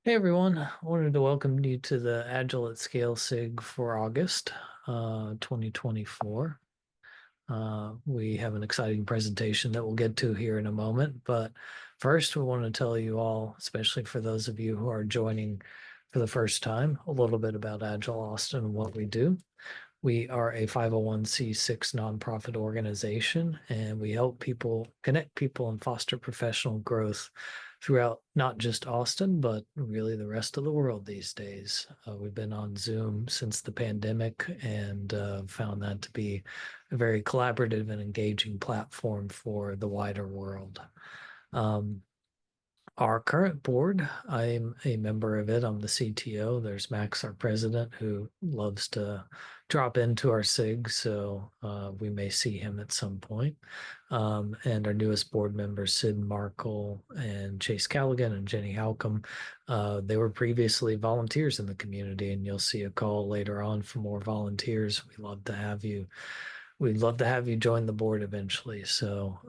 Hey everyone, I wanted to welcome you to the Agile at Scale SIG for August 2024. We have an exciting presentation that we'll get to here in a moment, but first we want to tell you all, especially for those of you who are joining for the first time, a little bit about Agile Austin and what we do. We are a 501c6 nonprofit organization, and we help people connect people and foster professional growth throughout not just Austin, but really the rest of the world these days. We've been on Zoom since the pandemic and found that to be a very collaborative and engaging platform for the wider world. Um, our current board, I'm a member of it. I'm the CTO. There's Max, our president, who loves to drop into our SIG, so we may see him at some point. And our newest board members, Sid Markle and Chase Callaghan and Jenny Halcomb, they were previously volunteers in the community, and you'll see a call later on for more volunteers. We'd love to have you. We'd love to have you join the board eventually, so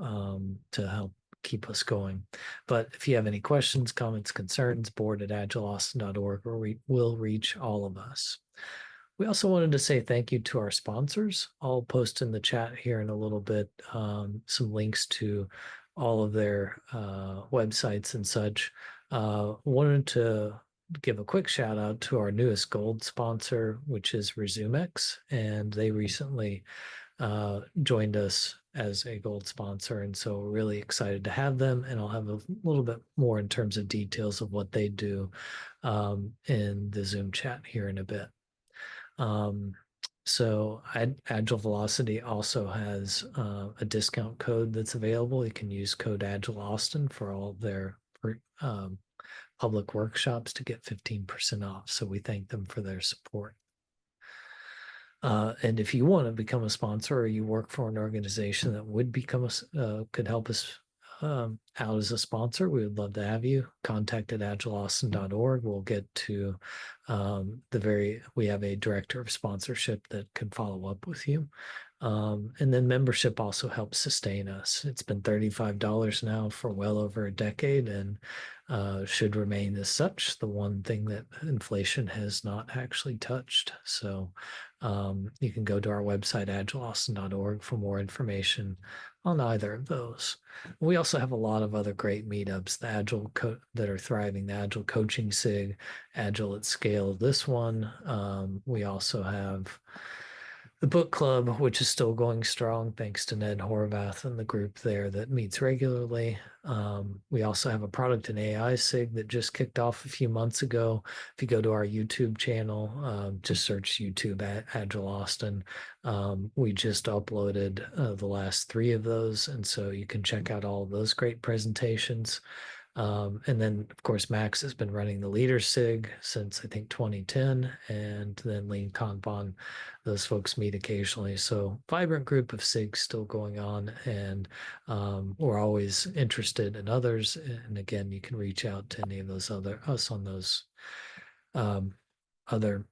to help keep us going. But if you have any questions, comments, concerns, board at agileaustin.org, or we will reach all of us. We also wanted to say thank you to our sponsors. I'll post in the chat here in a little bit some links to all of their websites and such. Wanted to give a quick shout out to our newest gold sponsor, which is ResumeX, and they recently joined us as a gold sponsor. And so we're really excited to have them. And I'll have a little bit more in terms of details of what they do in the Zoom chat here in a bit. So Agile Velocity also has a discount code that's available. You can use code Agile Austin for all of their public workshops to get 15% off. So we thank them for their support. And if you want to become a sponsor or you work for an organization that would become could help us out as a sponsor, we would love to have you. Contact at agileaustin.org. We'll get to we have a director of sponsorship that can follow up with you. And then membership also helps sustain us. It's been $35 now for well over a decade and should remain as such. The one thing that inflation has not actually touched. So you can go to our website, agileaustin.org, for more information on either of those. We also have a lot of other great meetups, that are thriving, the Agile Coaching SIG, Agile at Scale, this one. We also have the book club, which is still going strong, thanks to Ned Horvath and the group there that meets regularly. We also have a product and AI SIG that just kicked off a few months ago. If you go to our YouTube channel, just search YouTube at Agile Austin. We just uploaded the last 3 of those, and so you can check out all of those great presentations. And then, of course, Max has been running the Leader SIG since I think 2010, and then Lean Kanban. Those folks meet occasionally. So, vibrant group of SIGs still going on, and we're always interested in others. And again, you can reach out to any of those us on those other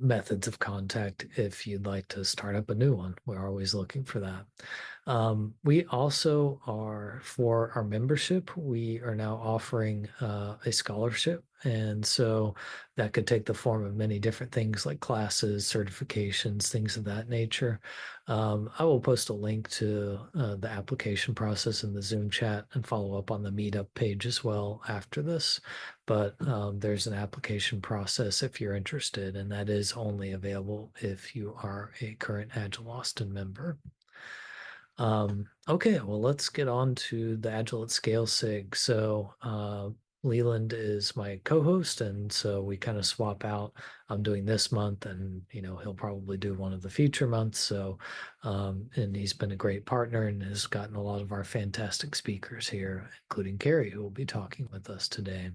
methods of contact if you'd like to start up a new one. We're always looking for that. We also are, for our membership, we are now offering a scholarship. And so that could take the form of many different things like classes, certifications, things of that nature. I will post a link to the application process in the Zoom chat and follow up on the meetup page as well after this. But there's an application process if you're interested, and that is only available if you are a current Agile Austin member. Okay, well, let's get on to the Agile at Scale SIG. So Leland is my co-host, and so we kind of swap out. I'm doing this month, and he'll probably do one of the future months. So, and he's been a great partner and has gotten a lot of our fantastic speakers here, including Carrie, who will be talking with us today.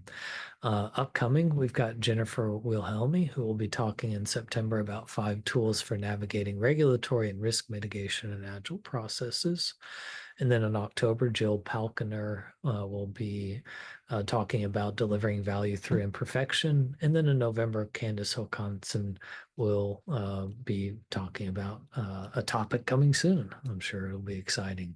Upcoming, we've got Jennifer Wilhelmi, who will be talking in September about 5 tools for navigating regulatory and risk mitigation in Agile processes. And then in October, Jill Palkiner will be talking about delivering value through imperfection. And then in November, Candace Håkansson will be talking about a topic coming soon. I'm sure it'll be exciting.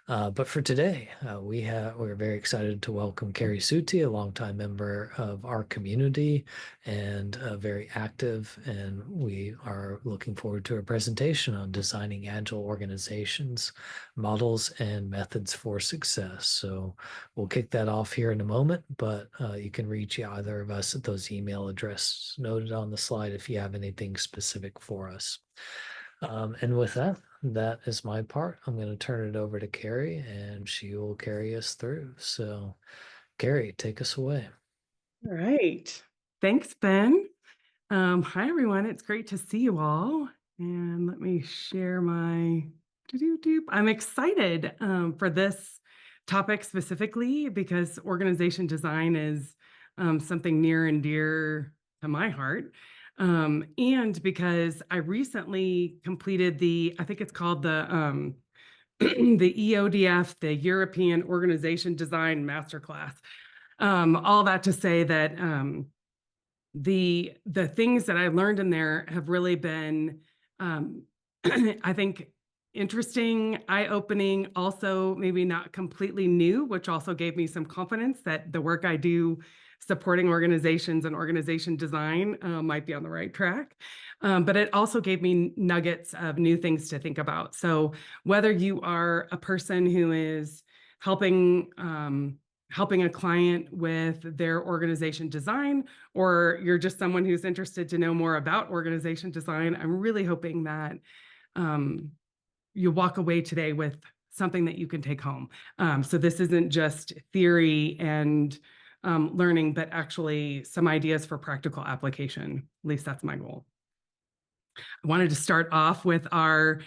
But for today, we're very excited to welcome Carrie Suti, a longtime member of our community and very active. And we are looking forward to a presentation on designing agile organizations, models, and methods for success. So we'll kick that off here in a moment, but you can reach either of us at those email addresses noted on the slide if you have anything specific for us. And with that, that is my part. I'm going to turn it over to Carrie and she will carry us through. So, Carrie, take us away. All right. Thanks, Ben. Hi, everyone. It's great to see you all. And let me share my I'm excited for this topic specifically because organization design is something near and dear to my heart. And because I recently completed I think it's called the the EODF, the European Organization Design Masterclass. All that to say that the things that I learned in there have really been, I think, interesting, eye-opening, also maybe not completely new, which also gave me some confidence that the work I do supporting organizations and organization design might be on the right track. But it also gave me nuggets of new things to think about. So whether you are a person who is helping a client with their organization design, or you're just someone who's interested to know more about organization design, I'm really hoping that you walk away today with something that you can take home. So this isn't just theory and learning, but actually some ideas for practical application. At least that's my goal. I wanted to start off with our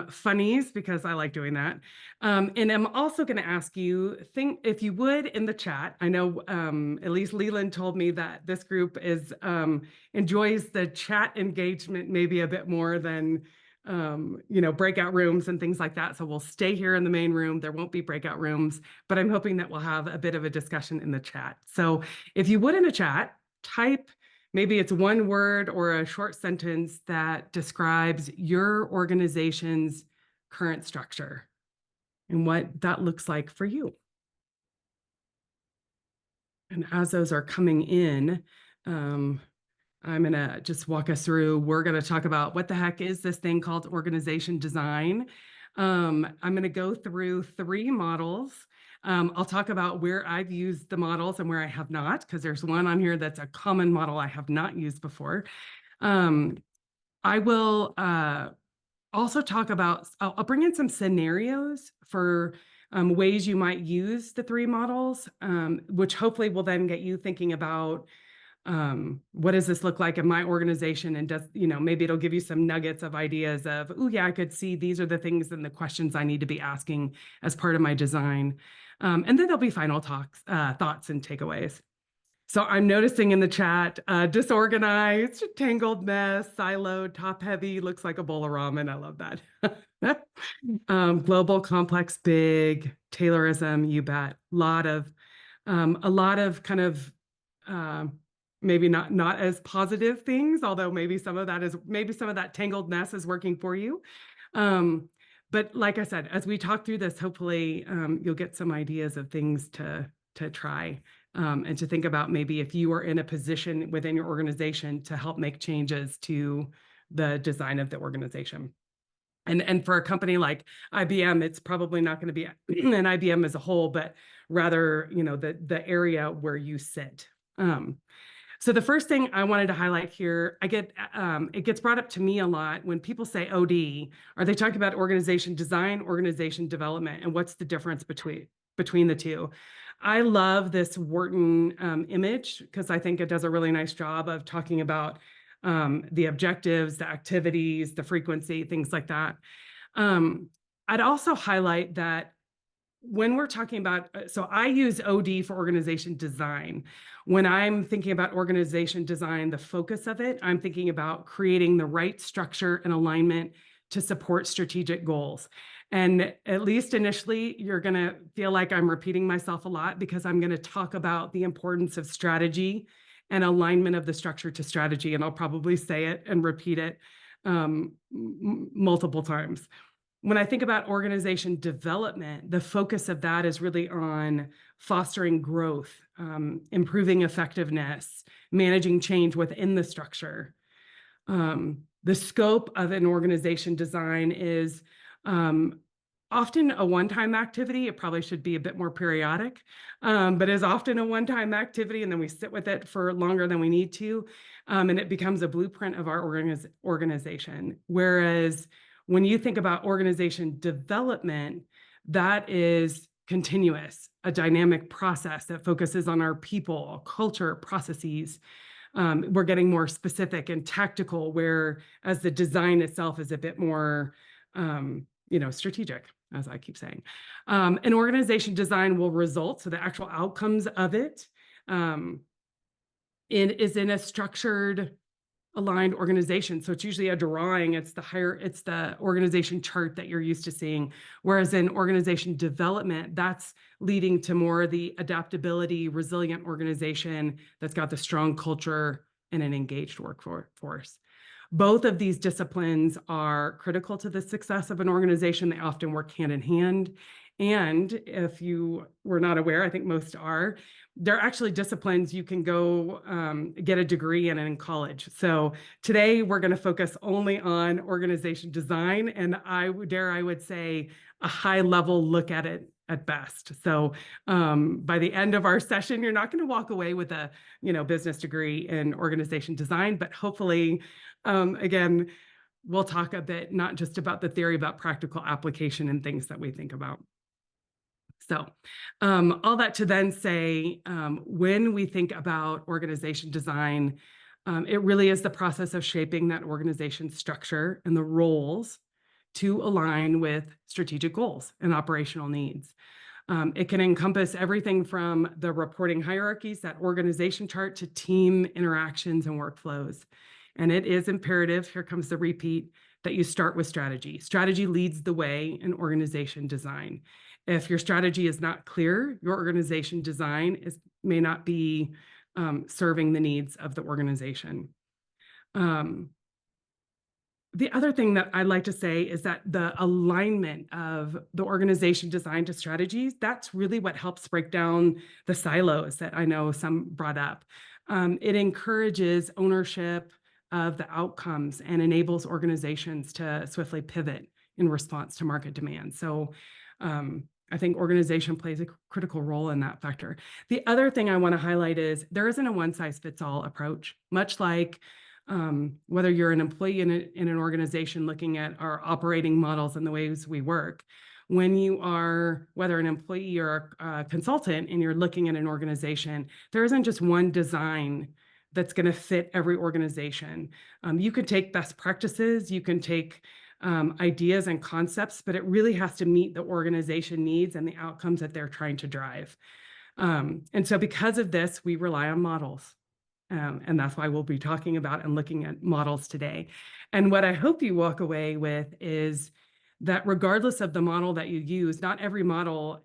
funnies because I like doing that. And I'm also going to ask you, if you would, in the chat. I know at least Leland told me that this group enjoys the chat engagement maybe a bit more than breakout rooms and things like that. So we'll stay here in the main room. There won't be breakout rooms, but I'm hoping that we'll have a bit of a discussion in the chat. So if you would, in the chat, type. Maybe it's one word or a short sentence that describes your organization's current structure and what that looks like for you. And as those are coming in, I'm going to just walk us through. We're going to talk about what the heck is this thing called organization design. I'm going to go through 3 models. I'll talk about where I've used the models and where I have not, because there's one on here that's a common model I have not used before. I will also talk about, I'll bring in some scenarios for ways you might use the 3 models, which hopefully will then get you thinking about what does this look like in my organization, and does, maybe it'll give you some nuggets of ideas of, oh yeah, I could see these are the things and the questions I need to be asking as part of my design. And then there'll be final thoughts and takeaways. So I'm noticing in the chat, disorganized, tangled mess, siloed, top heavy, looks like a bowl of ramen. I love that. Global, complex, big, Taylorism, you bet. A lot of kind of maybe not as positive things, although maybe some of that tangled mess is working for you. But like I said, as we talk through this, hopefully you'll get some ideas of things to try and to think about, maybe if you are in a position within your organization to help make changes to the design of the organization. And for a company like IBM, it's probably not going to be an IBM as a whole, but rather, the area where you sit. So the first thing I wanted to highlight here, it gets brought up to me a lot when people say OD. Are they talking about organization design, organization development, and what's the difference between the two? I love this Wharton image because I think it does a really nice job of talking about the objectives, the activities, the frequency, things like that. I'd also highlight that when we're talking about, so I use OD for organization design. When I'm thinking about organization design, the focus of it, I'm thinking about creating the right structure and alignment to support strategic goals. And at least initially, you're going to feel like I'm repeating myself a lot because I'm going to talk about the importance of strategy and alignment of the structure to strategy. And I'll probably say it and repeat it multiple times. when I think about organization development, the focus of that is really on fostering growth, improving effectiveness, managing change within the structure. The scope of an organization design is often a one-time activity. It probably should be a bit more periodic, but is often a one-time activity, and then we sit with it for longer than we need to, and it becomes a blueprint of our organization. Whereas when you think about organization development, that is continuous, a dynamic process that focuses on our people, culture, processes. We're getting more specific and tactical, whereas the design itself is a bit more, strategic, as I keep saying. An organization design will result, so the actual outcomes of it is in a structured, aligned organization. So it's usually a drawing. It's the organization chart that you're used to seeing. Whereas in organization development, that's leading to more the adaptability, resilient organization that's got the strong culture and an engaged workforce. Both of these disciplines are critical to the success of an organization. They often work hand in hand. And if you were not aware, I think most are, they're actually disciplines you can go get a degree in college. So today we're going to focus only on organization design, and I would say a high level look at it at best. So by the end of our session, you're not going to walk away with a business degree in organization design, but hopefully, again, we'll talk a bit not just about the theory, about practical application and things that we think about. So all that to then say, when we think about organization design, it really is the process of shaping that organization structure and the roles to align with strategic goals and operational needs. It can encompass everything from the reporting hierarchies, that organization chart, to team interactions and workflows. And it is imperative, here comes the repeat, that you start with strategy. Strategy leads the way in organization design. If your strategy is not clear, your organization design may not be serving the needs of the organization. The other thing that I'd like to say is that the alignment of the organization design to strategies, that's really what helps break down the silos that I know some brought up. It encourages ownership of the outcomes and enables organizations to swiftly pivot in response to market demand. So I think organization plays a critical role in that factor. The other thing I want to highlight is there isn't a one-size-fits-all approach, much like whether you're an employee in an organization looking at our operating models and the ways we work. When you are, whether an employee or a consultant, and you're looking at an organization, there isn't just one design that's going to fit every organization. You can take best practices, you can take ideas and concepts, but it really has to meet the organization needs and the outcomes that they're trying to drive. And so because of this, we rely on models. And that's why we'll be talking about and looking at models today. And what I hope you walk away with is that regardless of the model that you use, not every model,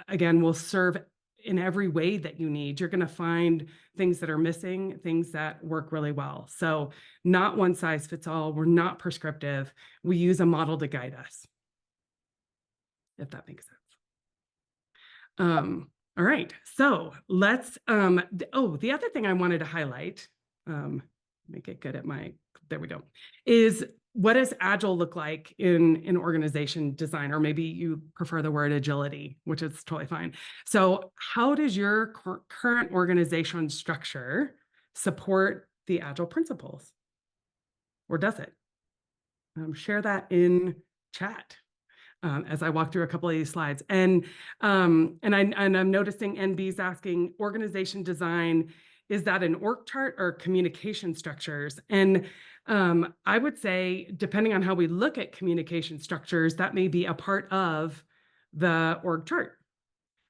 again, will serve in every way that you need. You're going to find things that are missing, things that work really well. So not one size fits all. We're not prescriptive. We use a model to guide us, if that makes sense. All right, so let's, the other thing I wanted to highlight, make it good at there we go, is what does Agile look like in organization design? Or maybe you prefer the word agility, which is totally fine. So how does your current organization structure support the Agile principles? Or does it? Share that in chat. As I walk through a couple of these slides. And I'm noticing NB's asking, organization design, is that an org chart or communication structures? And I would say, depending on how we look at communication structures, that may be a part of the org chart.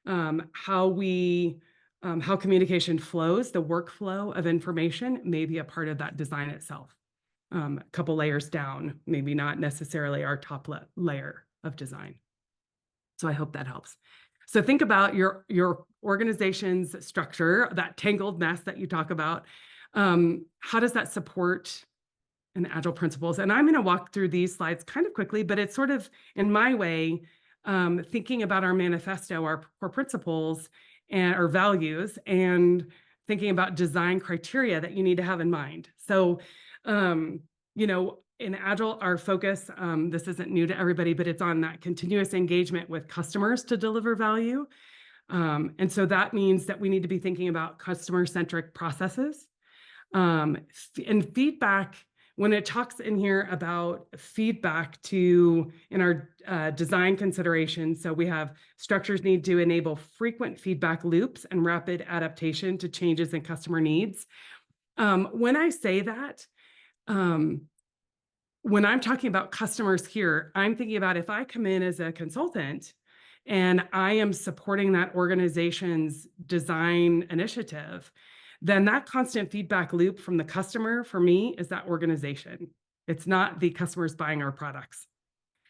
How communication flows, the workflow of information may be a part of that design itself. A couple layers down, maybe not necessarily our top layer of design. So I hope that helps. So think about your organization's structure, that tangled mess that you talk about. How does that support and Agile principles. And I'm going to walk through these slides kind of quickly, but it's sort of in my way, thinking about our manifesto, our core principles and our values, and thinking about design criteria that you need to have in mind. So, in Agile, our focus, this isn't new to everybody, but it's on that continuous engagement with customers to deliver value. And so that means that we need to be thinking about customer-centric processes. And feedback, when it talks in here about feedback in our design considerations, so we have structures need to enable frequent feedback loops and rapid adaptation to changes in customer needs. When I say that, when I'm talking about customers here, I'm thinking about if I come in as a consultant and I am supporting that organization's design initiative, then that constant feedback loop from the customer for me is that organization. It's not the customers buying our products.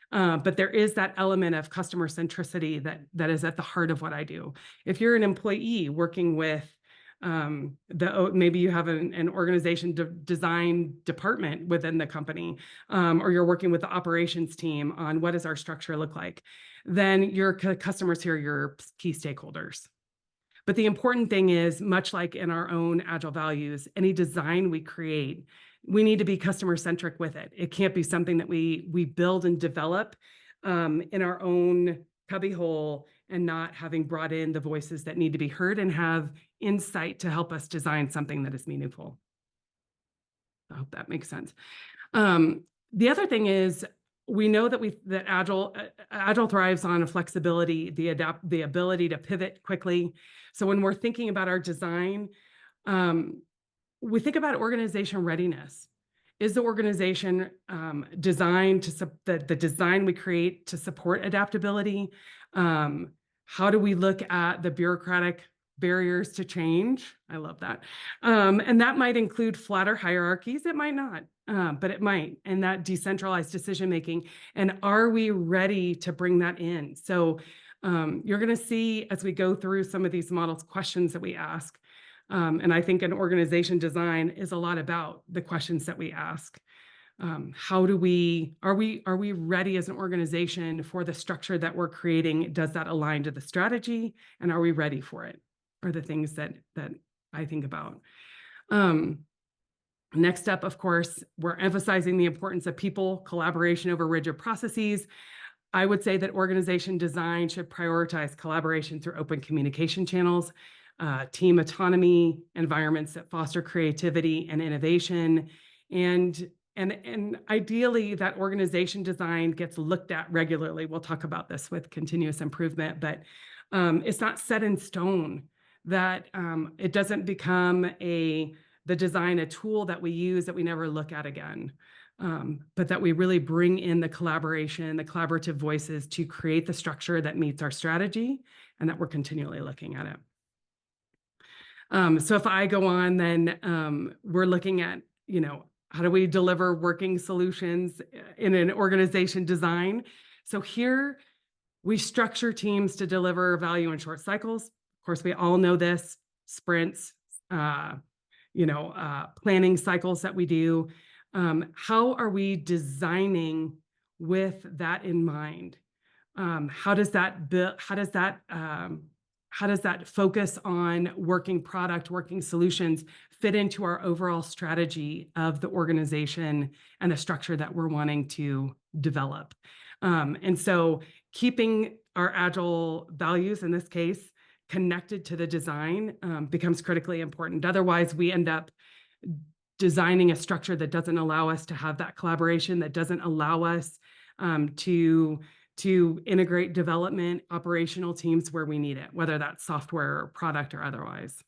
But there is that element of customer centricity that is at the heart of what I do. If you're an employee working with maybe you have an organization design department within the company, or you're working with the operations team on what does our structure look like, then your customers here are your key stakeholders. But the important thing is, much like in our own Agile values, any design we create, we need to be customer centric with it. It can't be something that we build and develop in our own cubbyhole and not having brought in the voices that need to be heard and have insight to help us design something that is meaningful. I hope that makes sense. The other thing is, we know that Agile thrives on flexibility, the ability to pivot quickly. So when we're thinking about our design, we think about organization readiness. Is the organization designed to the design we create to support adaptability? How do we look at the bureaucratic barriers to change? I love that. And that might include flatter hierarchies. It might not, but it might. And that decentralized decision-making. And are we ready to bring that in? So you're going to see as we go through some of these models, questions that we ask. And I think an organization design is a lot about the questions that we ask. Are we ready as an organization for the structure that we're creating? Does that align to the strategy? And are we ready for it? Are the things that I think about. Next up, of course, we're emphasizing the importance of people, collaboration over rigid processes. I would say that organization design should prioritize collaboration through open communication channels, team autonomy, environments that foster creativity and innovation, and ideally that organization design gets looked at regularly. We'll talk about this with continuous improvement, but it's not set in stone, that it doesn't become the design a tool that we use that we never look at again, but that we really bring in the collaboration, the collaborative voices to create the structure that meets our strategy, and that we're continually looking at it. So if I go on, then we're looking at, how do we deliver working solutions in an organization design? So here we structure teams to deliver value in short cycles. Of course, we all know this, sprints, planning cycles that we do. How are we designing with that in mind? How does that focus on working product, working solutions fit into our overall strategy of the organization and the structure that we're wanting to develop? And so keeping our Agile values, in this case, connected to the design becomes critically important. Otherwise, we end up designing a structure that doesn't allow us to have that collaboration, that doesn't allow us to integrate development, operational teams where we need it, whether that's software or product or otherwise.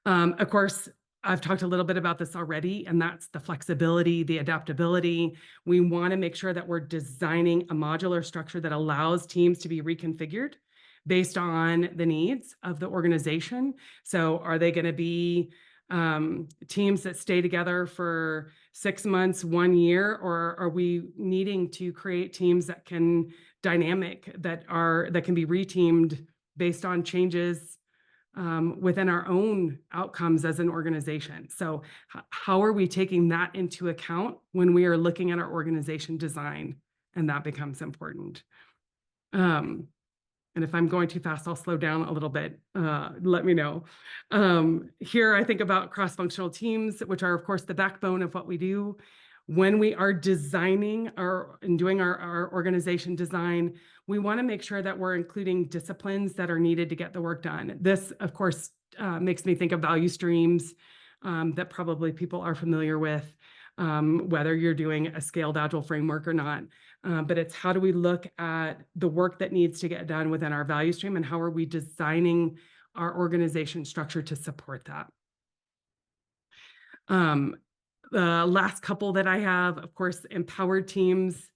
Of course, I've talked a little bit about this already, and that's the flexibility, the adaptability. We want to make sure that we're designing a modular structure that allows teams to be reconfigured based on the needs of the organization. So are they going to be teams that stay together for 6 months, 1 year, or are we needing to create teams that can be reteamed based on changes within our own outcomes as an organization. So how are we taking that into account when we are looking at our organization design? And that becomes important. And if I'm going too fast, I'll slow down a little bit. Let me know. Here, I think about cross-functional teams, which are, of course, the backbone of what we do. When we are designing and doing our organization design, we want to make sure that we're including disciplines that are needed to get the work done. This, of course, makes me think of value streams that probably people are familiar with, whether you're doing a scaled Agile framework or not. But it's how do we look at the work that needs to get done within our value stream, and how are we designing our organization structure to support that? The last couple that I have, of course, empowered teams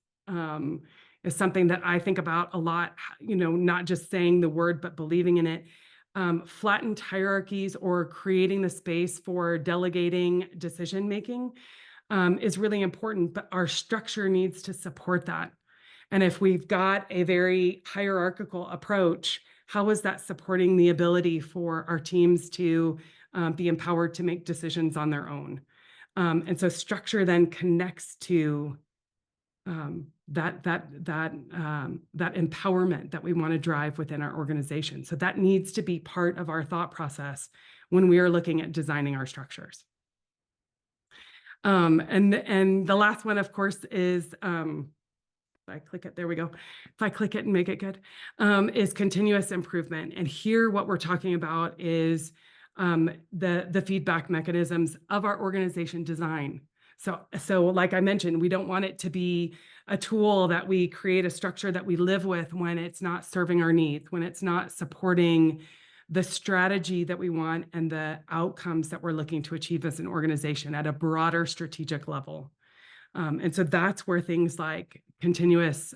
is something that I think about a lot, not just saying the word, but believing in it. Flattened hierarchies or creating the space for delegating decision-making is really important, but our structure needs to support that. And if we've got a very hierarchical approach, how is that supporting the ability for our teams to be empowered to make decisions on their own? And so structure then connects to that empowerment that we want to drive within our organization. So that needs to be part of our thought process when we are looking at designing our structures. And the last one, of course, is if I click it, there we go. If I click it and make it good, is continuous improvement. And here, what we're talking about is the feedback mechanisms of our organization design. So like I mentioned, we don't want it to be a tool that we create a structure that we live with when it's not serving our needs, when it's not supporting the strategy that we want and the outcomes that we're looking to achieve as an organization at a broader strategic level. And so that's where things like continuous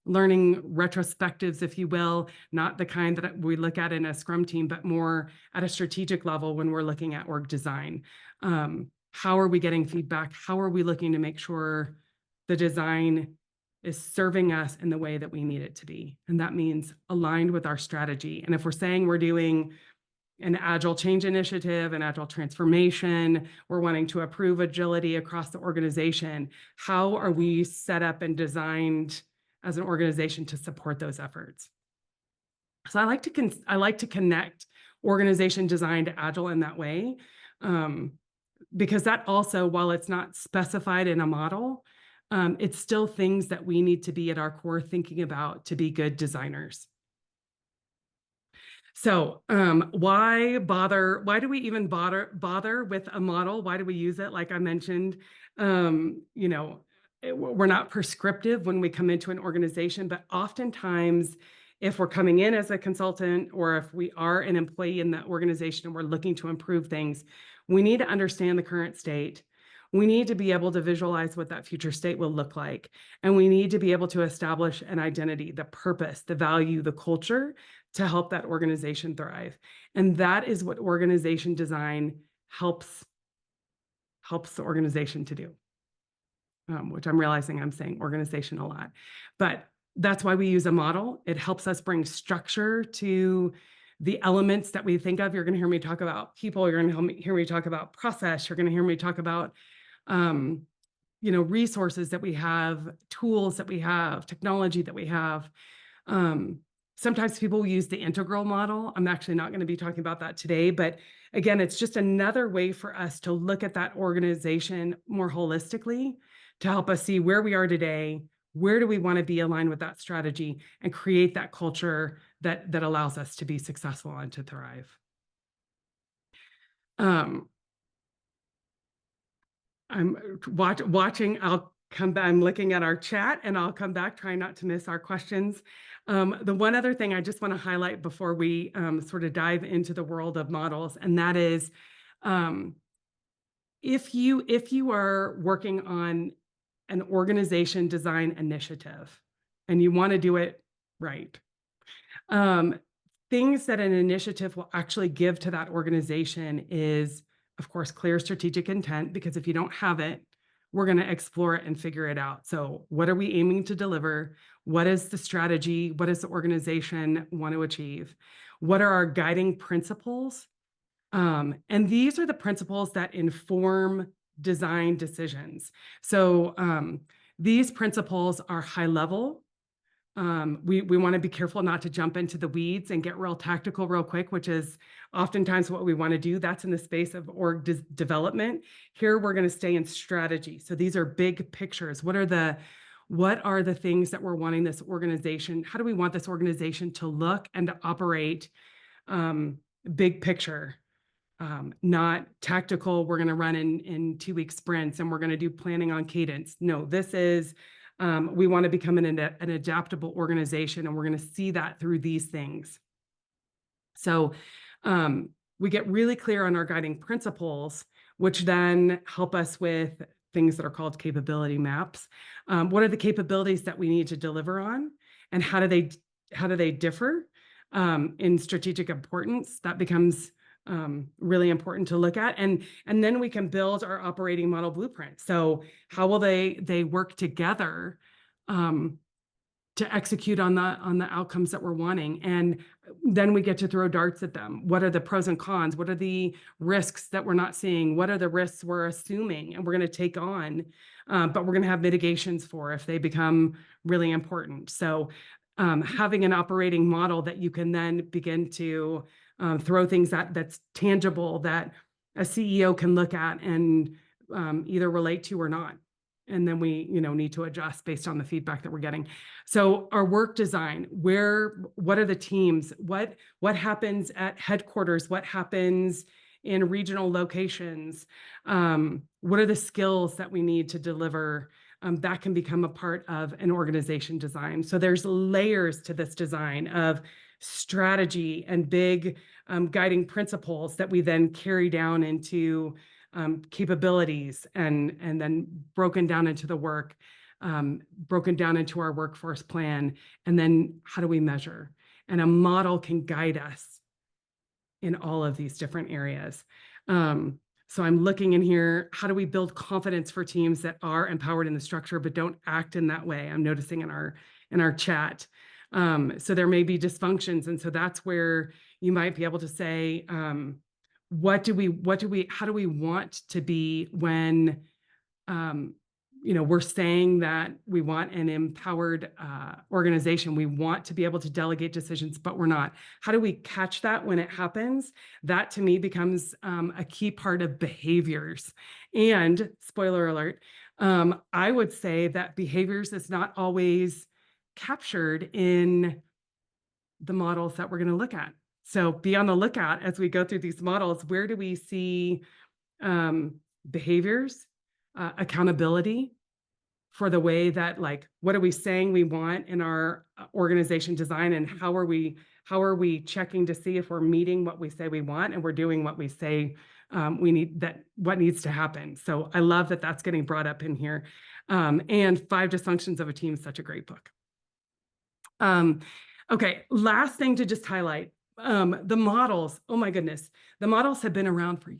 learning retrospectives, if you will, not the kind that we look at in a Scrum team, but more at a strategic level when we're looking at org design. How are we getting feedback? How are we looking to make sure the design is serving us in the way that we need it to be? And that means aligned with our strategy. And if we're saying we're doing an Agile change initiative, an Agile transformation, we're wanting to improve agility across the organization, how are we set up and designed as an organization to support those efforts? So I like to connect organization design to Agile in that way, because that also, while it's not specified in a model, it's still things that we need to be at our core thinking about to be good designers. So why bother? Why do we even bother with a model? Why do we use it? Like I mentioned, we're not prescriptive when we come into an organization, but oftentimes if we're coming in as a consultant or if we are an employee in the organization and we're looking to improve things, we need to understand the current state. We need to be able to visualize what that future state will look like. And we need to be able to establish an identity, the purpose, the value, the culture to help that organization thrive. And that is what organization design helps the organization to do, which I'm realizing I'm saying organization a lot. But that's why we use a model. It helps us bring structure to the elements that we think of. You're going to hear me talk about people. You're going to hear me talk about process. You're going to hear me talk about resources that we have, tools that we have, technology that we have. Sometimes people use the integral model. I'm actually not going to be talking about that today, but again, it's just another way for us to look at that organization more holistically to help us see where we are today, where do we want to be aligned with that strategy, and create that culture that allows us to be successful and to thrive. I'm watching. I'll come back. I'm looking at our chat and I'll come back, trying not to miss our questions. The one other thing I just want to highlight before we sort of dive into the world of models, and that is if you are working on an organization design initiative and you want to do it right, things that an initiative will actually give to that organization is, of course, clear strategic intent, because if you don't have it, we're going to explore it and figure it out. So what are we aiming to deliver? What is the strategy? What does the organization want to achieve? What are our guiding principles? And these are the principles that inform design decisions. So these principles are high level. We want to be careful not to jump into the weeds and get real tactical real quick, which is oftentimes what we want to do. That's in the space of org development. Here, we're going to stay in strategy. So these are big pictures. What are the things that we're wanting this organization? How do we want this organization to look and to operate? Big picture. Not tactical, we're going to run in 2-week sprints and we're going to do planning on cadence. No, this is, we want to become an adaptable organization, and we're going to see that through these things. So we get really clear on our guiding principles, which then help us with things that are called capability maps. What are the capabilities that we need to deliver on, and how do they differ in strategic importance? That becomes really important to look at, and then we can build our operating model blueprint. So how will they work together to execute on the outcomes that we're wanting? And then we get to throw darts at them. What are the pros and cons? What are the risks that we're not seeing? What are the risks we're assuming and we're going to take on, but we're going to have mitigations for if they become really important? So having an operating model that you can then begin to throw things that's tangible, that a CEO can look at and either relate to or not. And then we, need to adjust based on the feedback that we're getting. So our work design, what are the teams? What happens at headquarters? What happens in regional locations? What are the skills that we need to deliver? That can become a part of an organization design. So there's layers to this design of strategy and big guiding principles that we then carry down into capabilities, and then broken down into the work, broken down into our workforce plan, and then how do we measure? And a model can guide us in all of these different areas. So I'm looking in here, how do we build confidence for teams that are empowered in the structure but don't act in that way? I'm noticing in our chat. So there may be dysfunctions, and so that's where you might be able to say, how do we want to be when we're saying that we want an empowered organization. We want to be able to delegate decisions, but we're not. How do we catch that when it happens? That to me becomes a key part of behaviors. And spoiler alert, I would say that behaviors is not always captured in the models that we're going to look at. So be on the lookout as we go through these models. Where do we see behaviors, accountability for the way that, what are we saying we want in our organization design, and how are we checking to see if we're meeting what we say we want and we're doing what we say we need, what needs to happen. So I love that that's getting brought up in here. And 5 Dysfunctions of a Team is such a great book. Okay, last thing to just highlight. The models, oh my goodness, the models have been around for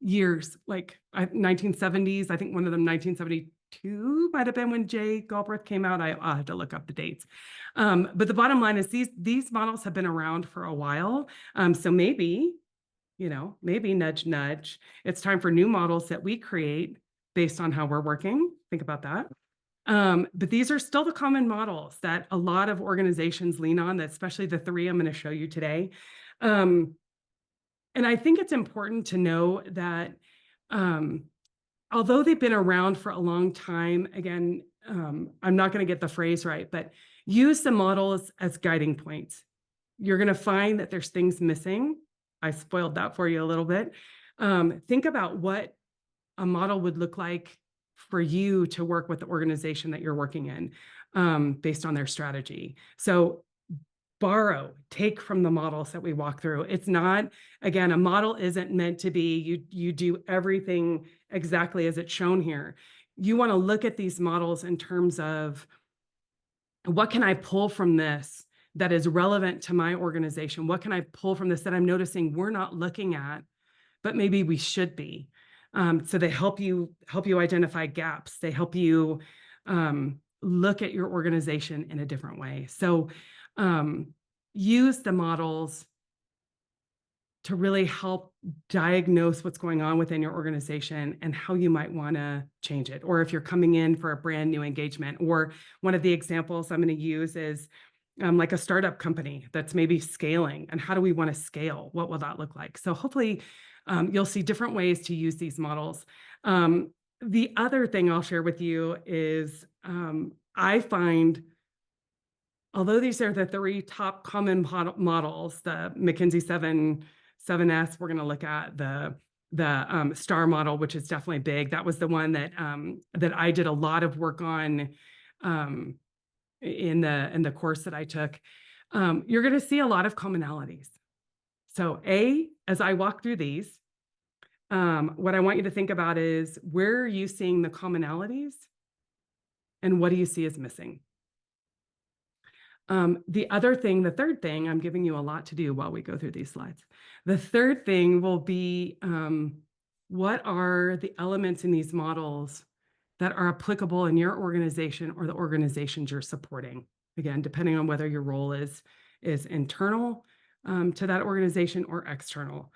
years, like 1970s. I think one of them 1972 might have been when Galbraith came out. I'll have to look up the dates. But the bottom line is these models have been around for a while. So maybe nudge, nudge, it's time for new models that we create based on how we're working. Think about that. But these are still the common models that a lot of organizations lean on, especially the 3 I'm going to show you today. And I think it's important to know that although they've been around for a long time, again, I'm not going to get the phrase right, but use the models as guiding points. You're going to find that there's things missing. I spoiled that for you a little bit. Think about what a model would look like for you to work with the organization that you're working in based on their strategy. So take from the models that we walk through. It's not, again, a model isn't meant to be, you do everything exactly as it's shown here. You want to look at these models in terms of, what can I pull from this that is relevant to my organization? What can I pull from this that I'm noticing we're not looking at, but maybe we should be? So they help you identify gaps. They help you look at your organization in a different way. So use the models to really help diagnose what's going on within your organization and how you might want to change it. Or if you're coming in for a brand new engagement, or one of the examples I'm going to use is like a startup company that's maybe scaling, and how do we want to scale? What will that look like? So hopefully you'll see different ways to use these models. The other thing I'll share with you is I find, although these are the 3 top common models, the McKinsey 7S, we're going to look at the STAR model, which is definitely big. That was the one that that I did a lot of work on in the course that I took. You're going to see a lot of commonalities. So as I walk through these, what I want you to think about is, where are you seeing the commonalities and what do you see as missing? The third thing, I'm giving you a lot to do while we go through these slides. The third thing will be, what are the elements in these models that are applicable in your organization or the organizations you're supporting? Again, depending on whether your role is internal to that organization or external.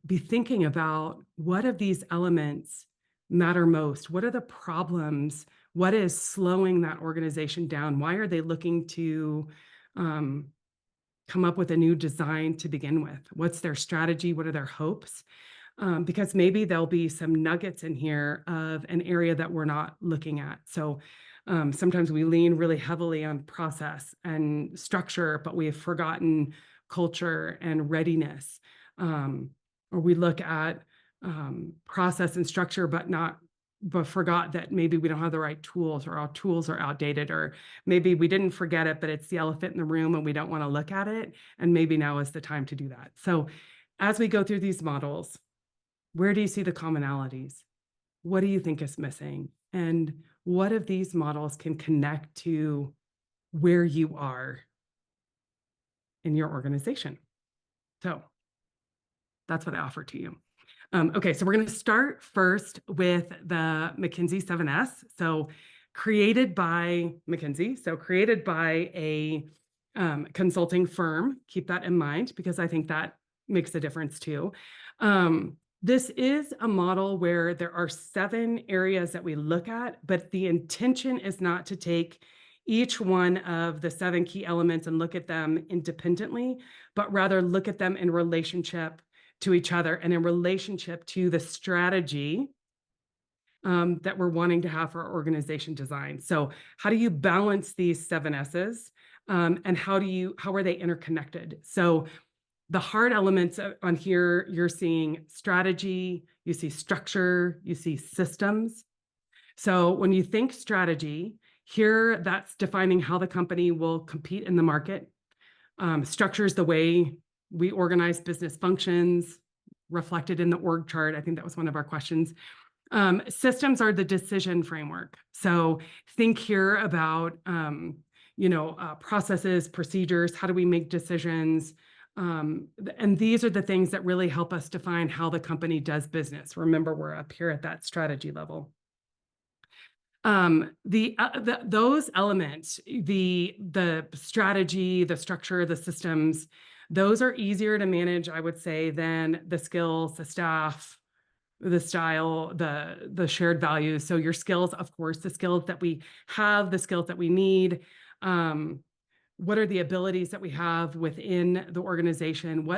Be thinking about, what of these elements matter most? What are the problems? What is slowing that organization down? Why are they looking to come up with a new design to begin with? What's their strategy? What are their hopes? Because maybe there'll be some nuggets in here of an area that we're not looking at. So sometimes we lean really heavily on process and structure, but we have forgotten culture and readiness. Or we look at process and structure, but forgot that maybe we don't have the right tools, or our tools are outdated, or maybe we didn't forget it, but it's the elephant in the room and we don't want to look at it. And maybe now is the time to do that. So as we go through these models, where do you see the commonalities? What do you think is missing? And what of these models can connect to where you are in your organization? So that's what I offer to you. Okay, so we're going to start first with the McKinsey 7S. So created by McKinsey, so created by a consulting firm. Keep that in mind, because I think that makes a difference too. This is a model where there are 7 areas that we look at, but the intention is not to take each one of the 7 key elements and look at them independently, but rather look at them in relationship to each other and in relationship to the strategy that we're wanting to have for our organization design. So how do you balance these 7 S's and how are they interconnected? So the hard elements on here, you're seeing strategy, you see structure, you see systems. So when you think strategy, here that's defining how the company will compete in the market. Structure is the way we organize business functions, reflected in the org chart. I think that was one of our questions. Systems are the decision framework. So think here about processes, procedures. How do we make decisions? And these are the things that really help us define how the company does business. Remember, we're up here at that strategy level. Those elements, the strategy, the structure, the systems, those are easier to manage, I would say, than the skills, the staff, the style, the shared values. So your skills, of course, the skills that we have, the skills that we need. What are the abilities that we have within the organization?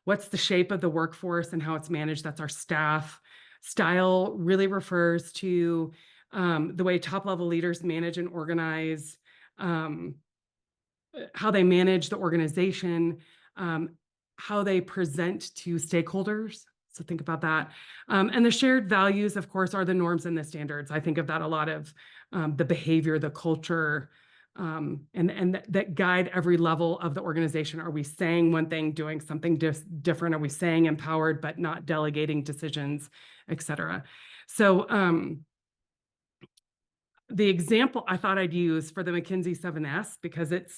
What's the shape of the workforce and how it's managed? That's our staff. Style really refers to the way top-level leaders manage and organize, how they manage the organization, how they present to stakeholders. So think about that. And the shared values, of course, are the norms and the standards. I think of that a lot of the behavior, the culture, and that guide every level of the organization. Are we saying one thing, doing something different? Are we saying empowered, but not delegating decisions, et cetera? So the example I thought I'd use for the McKinsey 7S, because it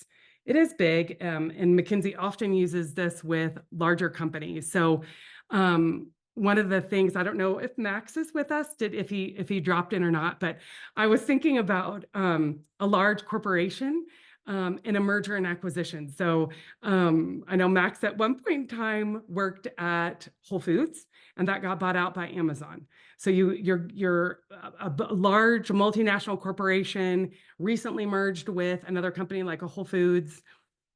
is big, and McKinsey often uses this with larger companies. So one of the things, I don't know if Max is with us, if he dropped in or not, but I was thinking about a large corporation in a merger and acquisition. So I know Max at one point in time worked at Whole Foods, and that got bought out by Amazon. So you're a large multinational corporation recently merged with another company like a Whole Foods.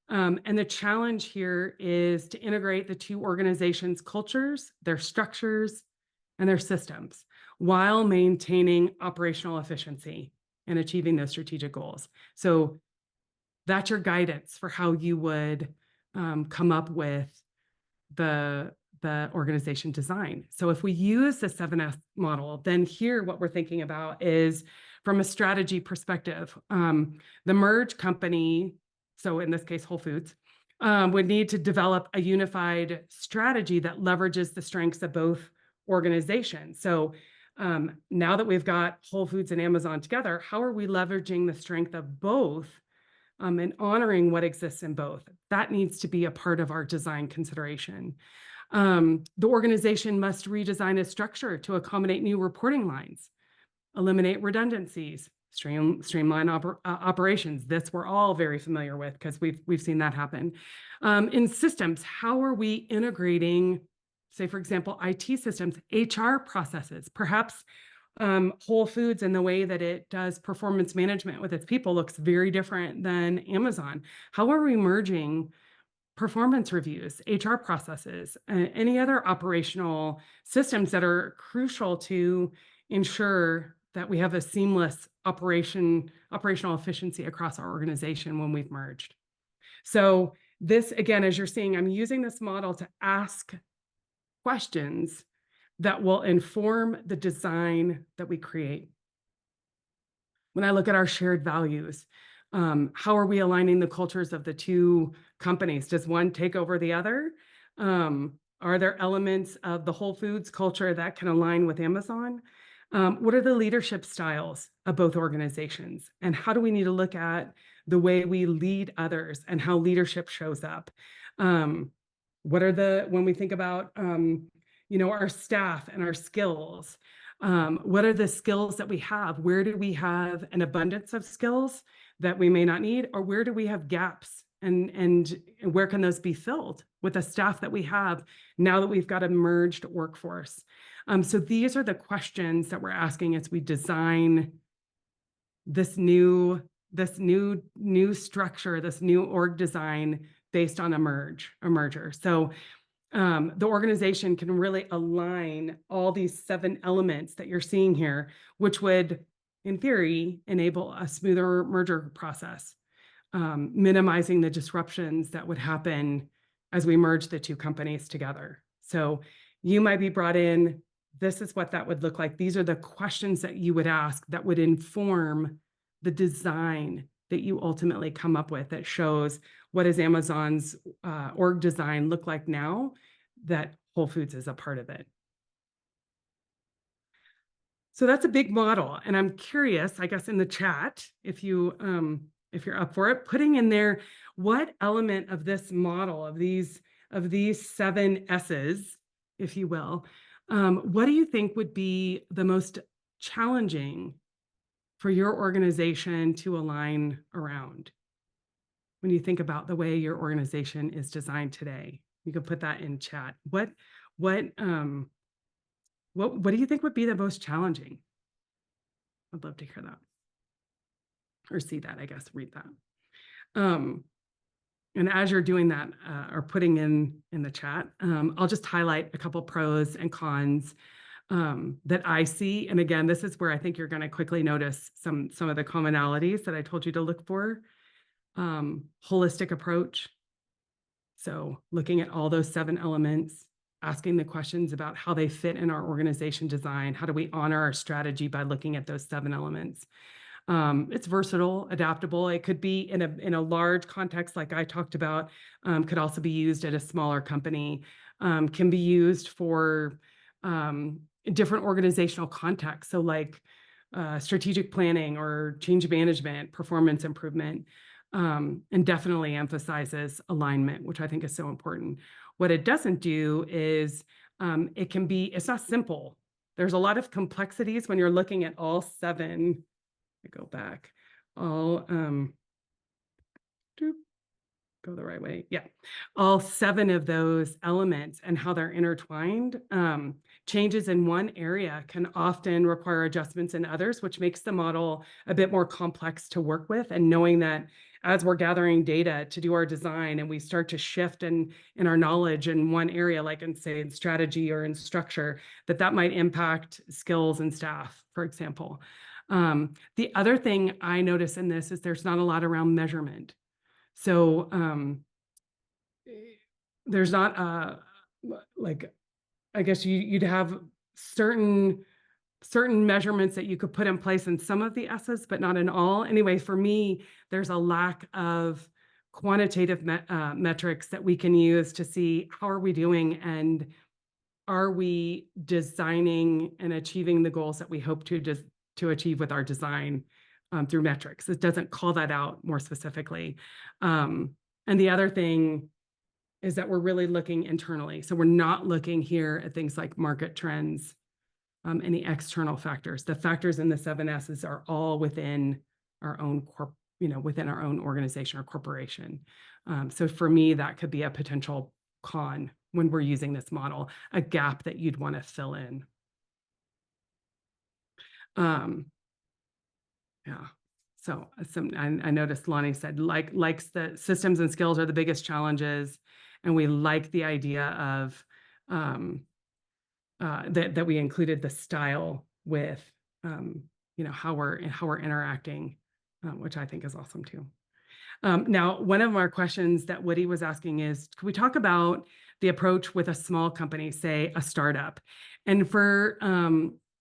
And the challenge here is to integrate the two organizations' cultures, their structures, and their systems while maintaining operational efficiency and achieving those strategic goals. So that's your guidance for how you would come up with the organization design. So if we use the 7S model, then here what we're thinking about is from a strategy perspective, the merged company, so in this case, Whole Foods, would need to develop a unified strategy that leverages the strengths of both organizations. So now that we've got Whole Foods and Amazon together, how are we leveraging the strength of both and honoring what exists in both? That needs to be a part of our design consideration. The organization must redesign its structure to accommodate new reporting lines, eliminate redundancies, streamline operations. This we're all very familiar with because we've seen that happen. In systems, how are we integrating, say, for example, IT systems, HR processes? Perhaps Whole Foods and the way that it does performance management with its people looks very different than Amazon. How are we merging performance reviews, HR processes, any other operational systems that are crucial to ensure that we have a seamless operational efficiency across our organization when we've merged? So this, again, as you're seeing, I'm using this model to ask questions that will inform the design that we create. When I look at our shared values, how are we aligning the cultures of the two companies? Does one take over the other? Are there elements of the Whole Foods culture that can align with Amazon? What are the leadership styles of both organizations? And how do we need to look at the way we lead others and how leadership shows up? When we think about, our staff and our skills, what are the skills that we have? Where do we have an abundance of skills that we may not need? Or where do we have gaps? And where can those be filled with the staff that we have now that we've got a merged workforce? So these are the questions that we're asking as we design this new structure, this new org design based on a merger. So the organization can really align all these 7 elements that you're seeing here, which would, in theory, enable a smoother merger process, minimizing the disruptions that would happen as we merge the two companies together. So you might be brought in, this is what that would look like. These are the questions that you would ask that would inform the design that you ultimately come up with that shows what does Amazon's org design look like now that Whole Foods is a part of it. So that's a big model. And I'm curious, I guess in the chat, if you're up for it, putting in there what element of this model, of these 7 S's, if you will, what do you think would be the most challenging for your organization to align around when you think about the way your organization is designed today? You can put that in chat. What do you think would be the most challenging? I'd love to hear that. Or see that, I guess, read that. And as you're doing that or putting in the chat, I'll just highlight a couple pros and cons that I see. And again, this is where I think you're going to quickly notice some of the commonalities that I told you to look for. Holistic approach. So looking at all those 7 elements, asking the questions about how they fit in our organization design. How do we honor our strategy by looking at those 7 elements? It's versatile, adaptable. It could be in a large context like I talked about, could also be used at a smaller company, can be used for different organizational contexts. So like strategic planning or change management, performance improvement, and definitely emphasizes alignment, which I think is so important. What it doesn't do is it's not simple. There's a lot of complexities when you're looking at all seven. I go back, all, go the right way. Yeah. All seven of those elements and how they're intertwined. Changes in one area can often require adjustments in others, which makes the model a bit more complex to work with. And knowing that as we're gathering data to do our design and we start to shift in our knowledge in one area, like in say in strategy or in structure, that might impact skills and staff, for example. The other thing I notice in this is there's not a lot around measurement. So there's not like, I guess you'd have certain measurements that you could put in place in some of the S's, but not in all. Anyway, for me, there's a lack of quantitative metrics that we can use to see how are we doing and are we designing and achieving the goals that we hope to achieve with our design through metrics. It doesn't call that out more specifically. And the other thing is that we're really looking internally. So we're not looking here at things like market trends, any external factors. The factors in the 7S's are all within our own within our own organization or corporation. So for me, that could be a potential con when we're using this model, a gap that you'd want to fill in. Yeah. So I noticed Lonnie said likes the systems and skills are the biggest challenges, and we like the idea of that we included the style with how we're interacting, which I think is awesome too. Now, one of our questions that Woody was asking is, can we talk about the approach with a small company, say a startup? And for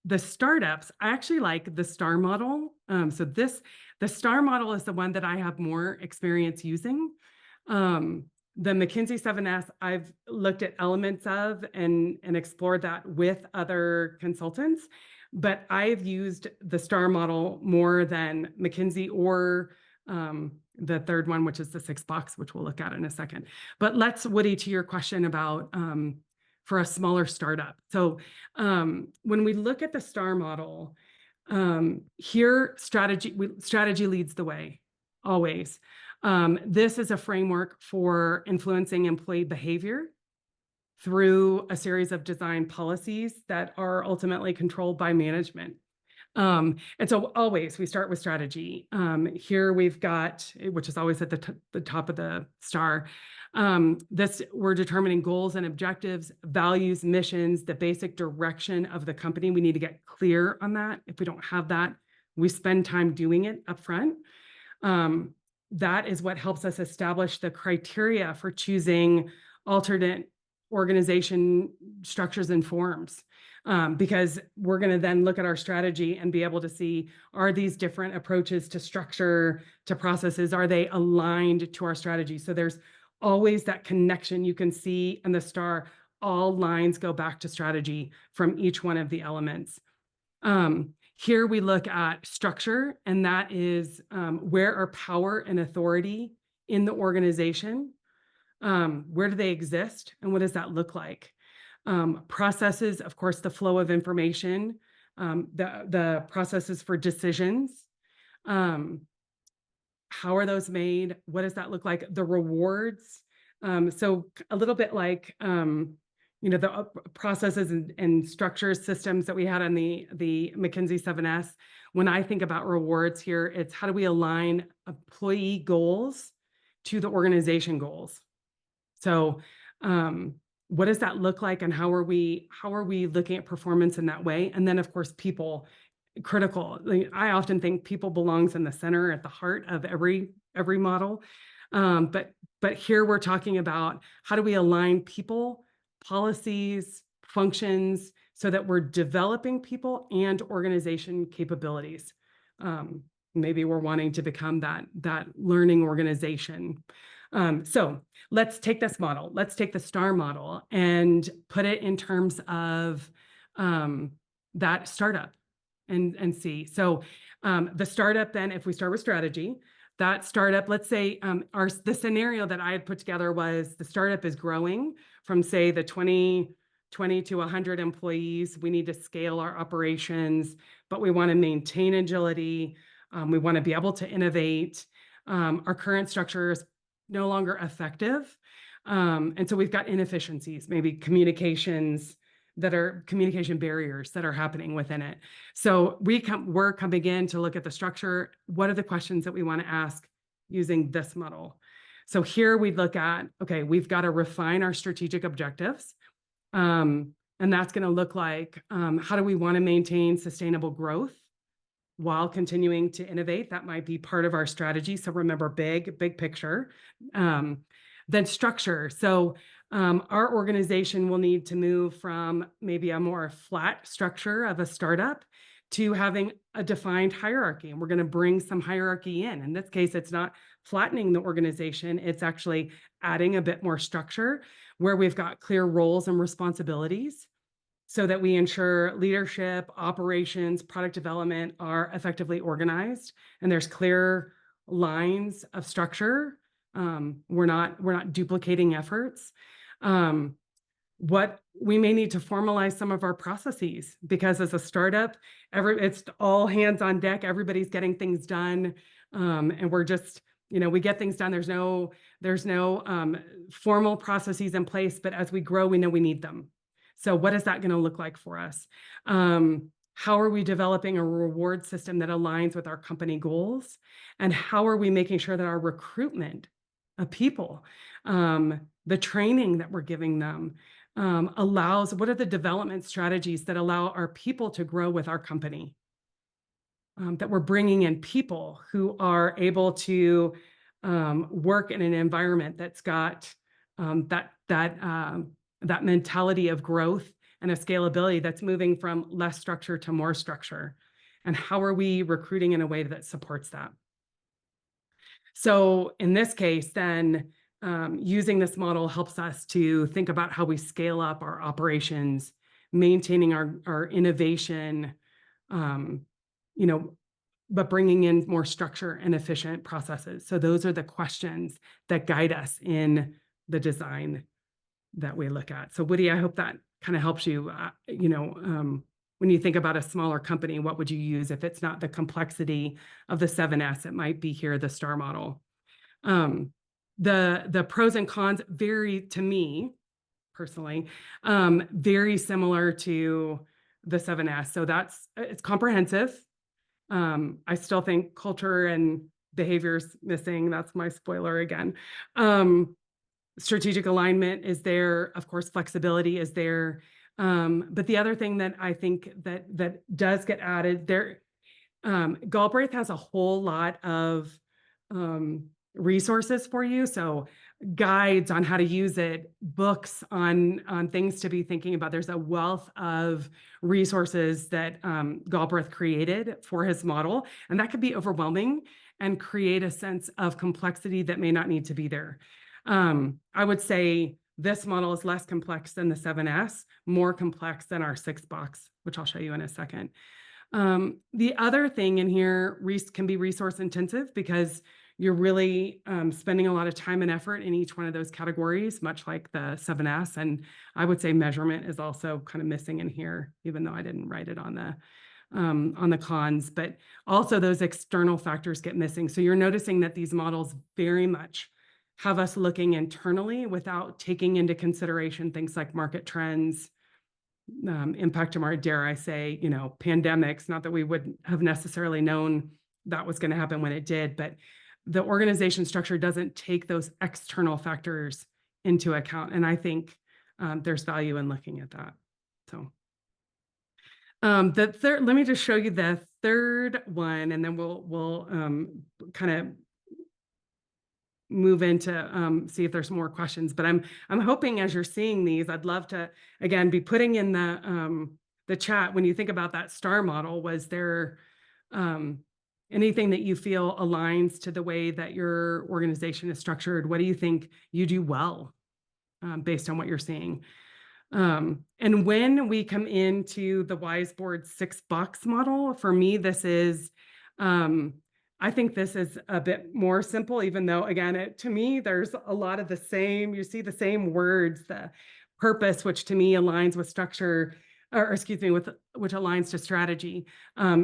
the startups, I actually like the STAR model. The STAR model is the one that I have more experience using. The McKinsey 7S, I've looked at elements of and explored that with other consultants, but I've used the STAR model more than McKinsey or the third one, which is the 6-box, which we'll look at in a second. But Woody, to your question about for a smaller startup. So when we look at the STAR model, here strategy leads the way, always. This is a framework for influencing employee behavior through a series of design policies that are ultimately controlled by management. And so always we start with strategy. Here we've got, which is always at the top of the STAR. We're determining goals and objectives, values, missions, the basic direction of the company. We need to get clear on that. If we don't have that, we spend time doing it up front. That is what helps us establish the criteria for choosing alternate organization structures and forms. Because we're going to then look at our strategy and be able to see, are these different approaches to structure, to processes, are they aligned to our strategy? So there's always that connection. You can see in the STAR, all lines go back to strategy from each one of the elements. Here we look at structure, and that is where are power and authority in the organization? Where do they exist? And what does that look like? Processes, of course, the flow of information, the processes for decisions. How are those made? What does that look like? The rewards. So a little bit like, the processes and structures, systems that we had on the McKinsey 7S. When I think about rewards here, it's how do we align employee goals to the organization goals? So what does that look like, and how are we looking at performance in that way? And then, of course, people, critical. I often think people belongs in the center, at the heart of every model. But here we're talking about how do we align people, policies, functions, so that we're developing people and organization capabilities. Maybe we're wanting to become that learning organization. So let's take this model. Let's take the STAR model and put it in terms of that startup and see. So the startup, then, if we start with strategy, that startup, let's say the scenario that I had put together was the startup is growing from, say, the 20 20 to 100 employees. We need to scale our operations, but we want to maintain agility. We want to be able to innovate. Our current structure is no longer effective. And so we've got inefficiencies, maybe communication barriers that are happening within it. So we're coming in to look at the structure. What are the questions that we want to ask using this model? So here we'd look at, okay, we've got to refine our strategic objectives. And that's going to look like, how do we want to maintain sustainable growth while continuing to innovate? That might be part of our strategy. So remember, big picture. Then structure. So our organization will need to move from maybe a more flat structure of a startup to having a defined hierarchy. And we're going to bring some hierarchy in. In this case, it's not flattening the organization. It's actually adding a bit more structure where we've got clear roles and responsibilities so that we ensure leadership, operations, product development are effectively organized. And there's clear lines of structure. We're not duplicating efforts. What we may need to formalize some of our processes, because as a startup, it's all hands on deck. Everybody's getting things done, and we're just, we get things done. There's no formal processes in place, but as we grow, we know we need them. So what is that going to look like for us? How are we developing a reward system that aligns with our company goals? And how are we making sure that our recruitment of people, the training that we're giving them, what are the development strategies that allow our people to grow with our company? That we're bringing in people who are able to work in an environment that's got that mentality of growth and a scalability that's moving from less structure to more structure. And how are we recruiting in a way that supports that? So in this case, then using this model helps us to think about how we scale up our operations, maintaining our innovation, but bringing in more structure and efficient processes. So those are the questions that guide us in the design that we look at. So Woody, I hope that kind of helps you, when you think about a smaller company, what would you use? If it's not the complexity of the 7S, it might be here, the STAR model. The pros and cons vary, to me personally, very similar to the 7S. So it's comprehensive. I still think culture and behavior's missing. That's my spoiler again. Strategic alignment is there. Of course, flexibility is there. But the other thing that I think that does get added there, Galbraith has a whole lot of resources for you. So guides on how to use it, books on things to be thinking about. There's a wealth of resources that Galbraith created for his model, and that could be overwhelming and create a sense of complexity that may not need to be there. I would say this model is less complex than the 7S, more complex than our 6-box, which I'll show you in a second. The other thing in here can be resource intensive because you're really spending a lot of time and effort in each one of those categories, much like the 7S. And I would say measurement is also kind of missing in here, even though I didn't write it on the cons, but also those external factors get missing. So you're noticing that these models very much have us looking internally without taking into consideration things like market trends, impact to market, dare I say, pandemics, not that we would have necessarily known that was going to happen when it did, but the organization structure doesn't take those external factors into account. And I think there's value in looking at that. So let me just show you the third one, and then we'll kind of move into see if there's more questions. But I'm hoping as you're seeing these, I'd love to again be putting in the chat when you think about that STAR model. Was there anything that you feel aligns to the way that your organization is structured? What do you think you do well based on what you're seeing? And when we come into the WISE board 6-box model, for me, this is, I think this is a bit more simple, even though, again, to me, there's a lot of the same, you see the same words, the purpose, which to me aligns with structure, or excuse me, with which aligns to strategy,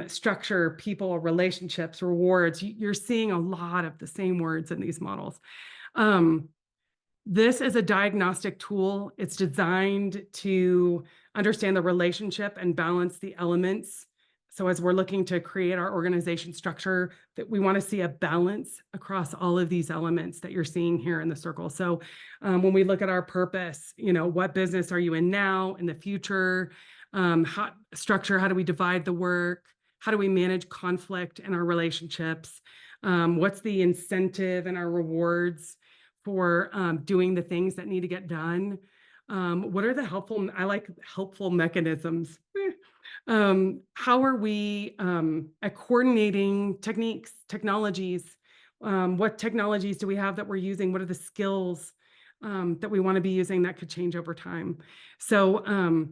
structure, people, relationships, rewards. You're seeing a lot of the same words in these models. This is a diagnostic tool. It's designed to understand the relationship and balance the elements. So as we're looking to create our organization structure, that we want to see a balance across all of these elements that you're seeing here in the circle. So when we look at our purpose, what business are you in now, in the future? How do we divide the work? How do we manage conflict in our relationships? What's the incentive and our rewards for doing the things that need to get done? What are the helpful mechanisms? How are we at coordinating technologies? What technologies do we have that we're using? What are the skills that we want to be using that could change over time? So,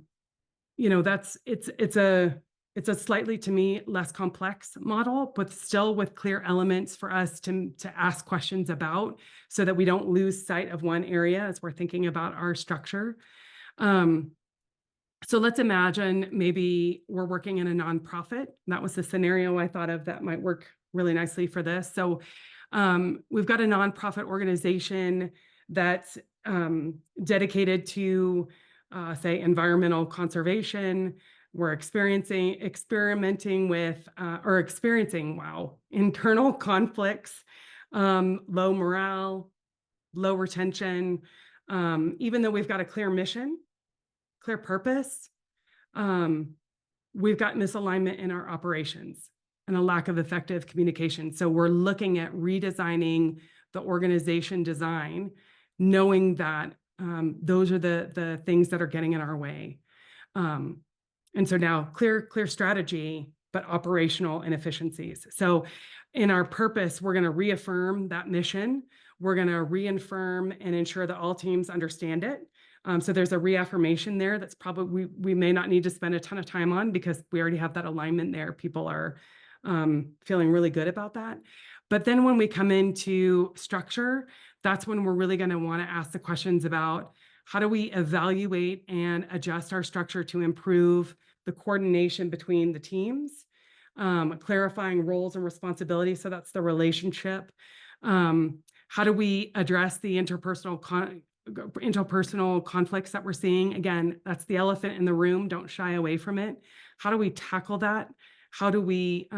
it's a slightly, to me, less complex model, but still with clear elements for us to ask questions about, so that we don't lose sight of one area as we're thinking about our structure. So let's imagine maybe we're working in a nonprofit. That was the scenario I thought of that might work really nicely for this. So we've got a nonprofit organization that's dedicated to, say, environmental conservation. We're experiencing internal conflicts, low morale, low retention. Even though we've got a clear mission, clear purpose, we've got misalignment in our operations and a lack of effective communication. So we're looking at redesigning the organization design, knowing that those are the things that are getting in our way. And so now clear strategy, but operational inefficiencies. So in our purpose, we're going to reaffirm that mission. We're going to reaffirm and ensure that all teams understand it. So there's a reaffirmation there that's probably we may not need to spend a ton of time on, because we already have that alignment there. People are feeling really good about that. But then when we come into structure, that's when we're really going to want to ask the questions about how do we evaluate and adjust our structure to improve the coordination between the teams, clarifying roles and responsibilities. So that's the relationship. How do we address the interpersonal conflicts that we're seeing? Again, that's the elephant in the room. Don't shy away from it. How do we tackle that? How do we,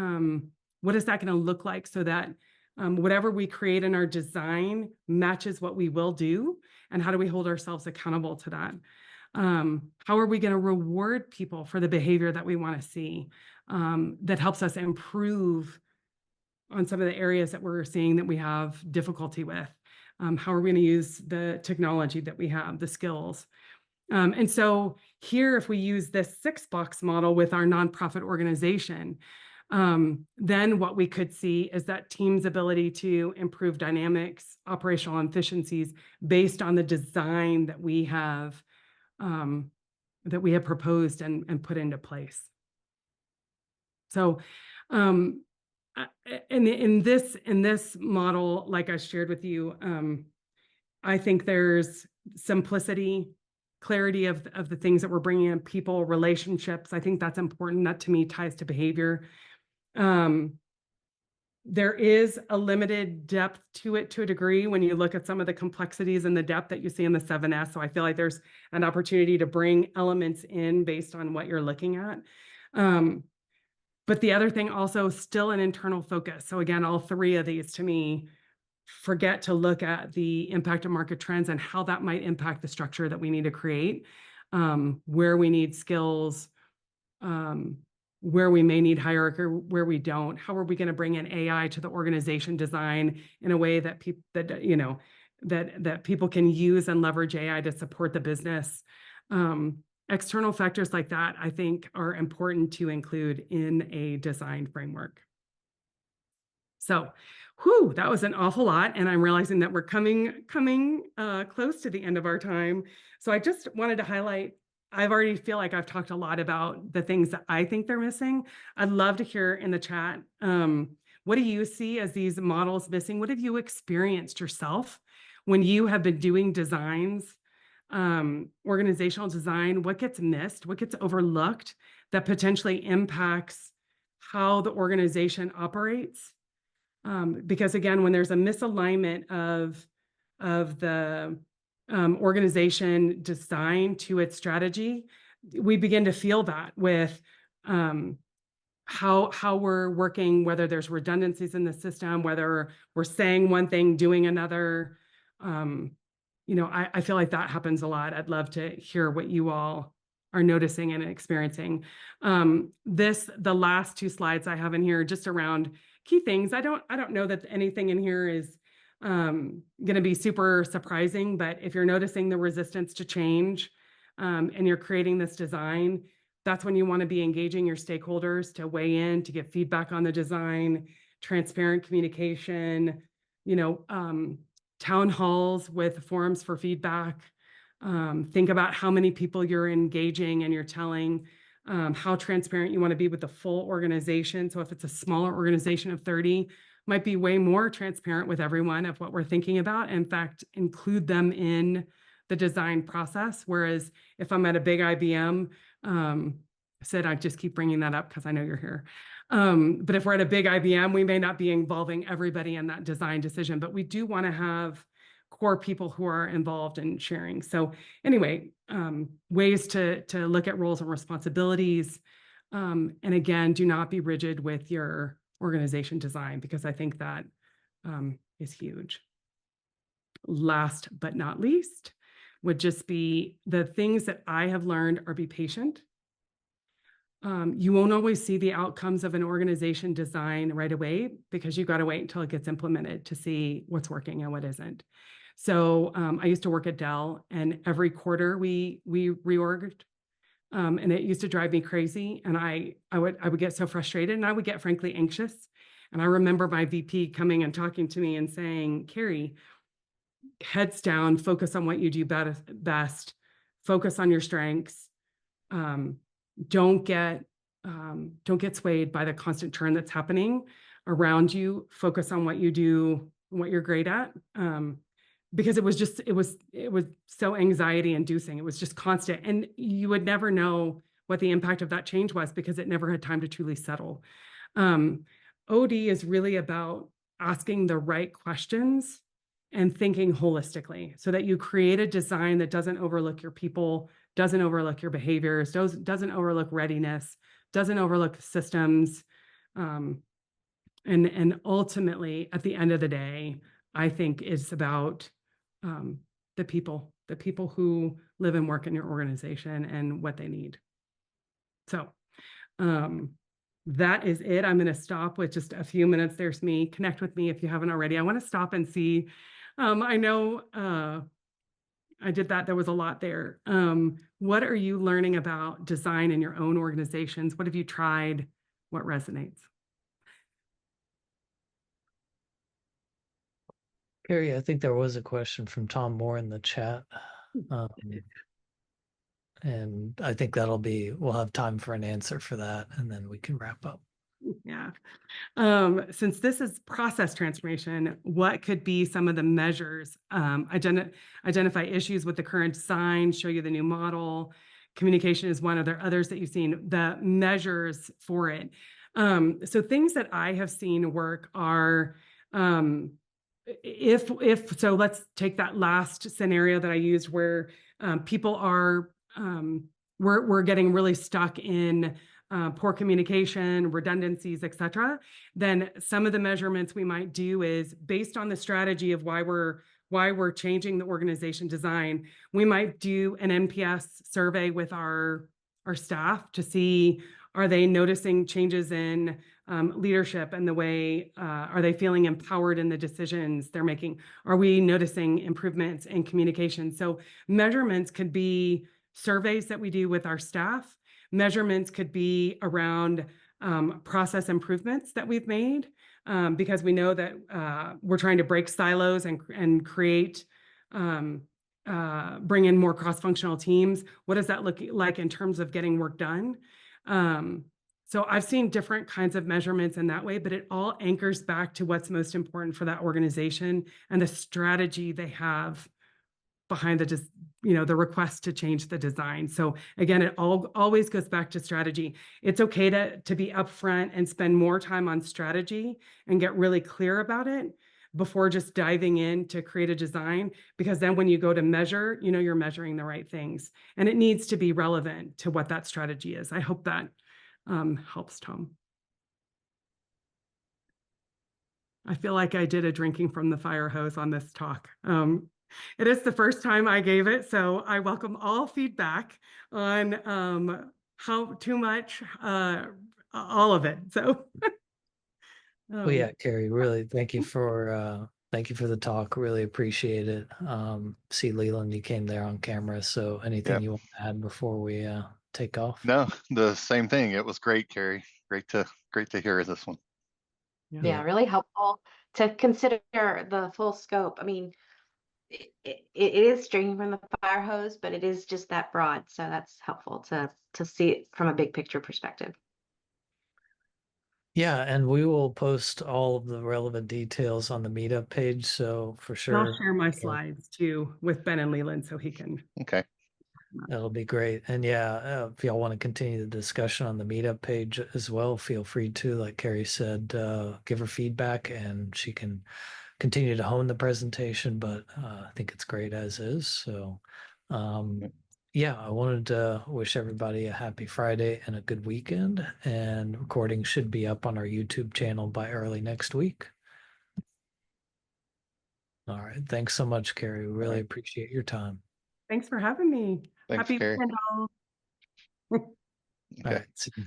what is that going to look like, so that whatever we create in our design matches what we will do? And how do we hold ourselves accountable to that? How are we going to reward people for the behavior that we want to see, that helps us improve on some of the areas that we're seeing that we have difficulty with? How are we going to use the technology that we have, the skills? And so here, if we use this 6-box model with our nonprofit organization, then what we could see is that team's ability to improve dynamics, operational efficiencies based on the design that we have proposed and put into place. So in this model, like I shared with you, I think there's simplicity, clarity of the things that we're bringing in, people, relationships. I think that's important. That to me ties to behavior. There is a limited depth to it to a degree when you look at some of the complexities and the depth that you see in the 7S. So I feel like there's an opportunity to bring elements in based on what you're looking at. But the other thing also, still an internal focus. So again, all three of these to me forget to look at the impact of market trends and how that might impact the structure that we need to create, where we need skills, where we may need hierarchy, where we don't. How are we going to bring in AI to the organization design in a way that people can use and leverage AI to support the business? External factors like that, I think, are important to include in a design framework. So, that was an awful lot, and I'm realizing that we're coming close to the end of our time. So I just wanted to highlight, I already feel like I've talked a lot about the things that I think they're missing. I'd love to hear in the chat, what do you see as these models missing? What have you experienced yourself when you have been doing designs organizational design, what gets missed, what gets overlooked that potentially impacts how the organization operates. Because again, when there's a misalignment of the organization design to its strategy, we begin to feel that with how we're working, whether there's redundancies in the system, whether we're saying one thing, doing another. I feel like that happens a lot. I'd love to hear what you all are noticing and experiencing. The last two slides I have in here just around key things. I don't know that anything in here is going to be super surprising, but if you're noticing the resistance to change and you're creating this design, that's when you want to be engaging your stakeholders to weigh in, to get feedback on the design, transparent communication, town halls with forums for feedback. Think about how many people you're engaging and you're telling, how transparent you want to be with the full organization. So if it's a smaller organization of 30, might be way more transparent with everyone of what we're thinking about. In fact, include them in the design process. Whereas if I'm at a big IBM, I just keep bringing that up because I know you're here. But if we're at a big IBM, we may not be involving everybody in that design decision, but we do want to have core people who are involved in sharing. So anyway, ways to look at roles and responsibilities. And again, do not be rigid with your organization design, because I think that is huge. Last but not least would just be the things that I have learned are be patient. You won't always see the outcomes of an organization design right away, because you've got to wait until it gets implemented to see what's working and what isn't. So I used to work at Dell, and every quarter we reorged, and it used to drive me crazy. And I would get so frustrated, and I would get frankly anxious. And I remember my VP coming and talking to me and saying, "Carrie, heads down, focus on what you do best, focus on your strengths. Don't get swayed by the constant churn that's happening around you. Focus on what you do, what you're great at." Because it was so anxiety inducing. It was just constant. And you would never know what the impact of that change was, because it never had time to truly settle. OD is really about asking the right questions and thinking holistically, so that you create a design that doesn't overlook your people, doesn't overlook your behaviors, doesn't overlook readiness, doesn't overlook systems. And ultimately, at the end of the day, I think it's about the people who live and work in your organization and what they need. So that is it. I'm going to stop with just a few minutes. There's me. Connect with me if you haven't already. I want to stop and see. I know I did that. There was a lot there. What are you learning about design in your own organizations? What have you tried? What resonates? Carrie, I think there was a question from Tom Moore in the chat. And I think we'll have time for an answer for that, and then we can wrap up. Yeah. Since this is process transformation, what could be some of the measures? Identify issues with the current design, show you the new model. Communication is one. Are there others that you've seen? The measures for it. So things that I have seen work are, so let's take that last scenario that I used where people are, we're getting really stuck in poor communication, redundancies, et cetera. Then some of the measurements we might do is based on the strategy of why we're changing the organization design. We might do an NPS survey with our staff to see, are they noticing changes in leadership and the way, are they feeling empowered in the decisions they're making? Are we noticing improvements in communication? So measurements could be surveys that we do with our staff. Measurements could be around process improvements that we've made, because we know that we're trying to break silos and create, bring in more cross-functional teams. What does that look like in terms of getting work done? So I've seen different kinds of measurements in that way, but it all anchors back to what's most important for that organization and the strategy they have behind the request to change the design. So again, it always goes back to strategy. It's okay to be upfront and spend more time on strategy and get really clear about it before just diving in to create a design, because then when you go to measure, you're measuring the right things, and it needs to be relevant to what that strategy is. I hope that helps, Tom. I feel like I did a drinking from the fire hose on this talk. It is the first time I gave it, so I welcome all feedback on how too much, all of it. So, Well, yeah, Carrie, really thank you for the talk. Really appreciate it. See, Leland, you came there on camera. So anything Yeah. you want to add before we take off? No, the same thing. It was great, Carrie. Great to hear this one. Yeah, really helpful to consider the full scope. I mean, it is drinking from the fire hose, but it is just that broad. So that's helpful to see it from a big picture perspective. Yeah, and we will post all of the relevant details on the meetup page. So for And I'll sure, share my slides too with Ben and Leland so he can. Okay. that'll be great. And yeah, if y'all want to continue the discussion on the meetup page as well, feel free to, like Carrie said, give her feedback and she can continue to hone the presentation. But I think it's great as is. So yeah, I wanted to wish everybody a happy Friday and a good weekend. And recording should be up on our YouTube channel by early next week. All right. Thanks so much, Carrie. We really appreciate your time. Thanks for having me. Thanks, Happy Carrie. weekend, all. All right. See you.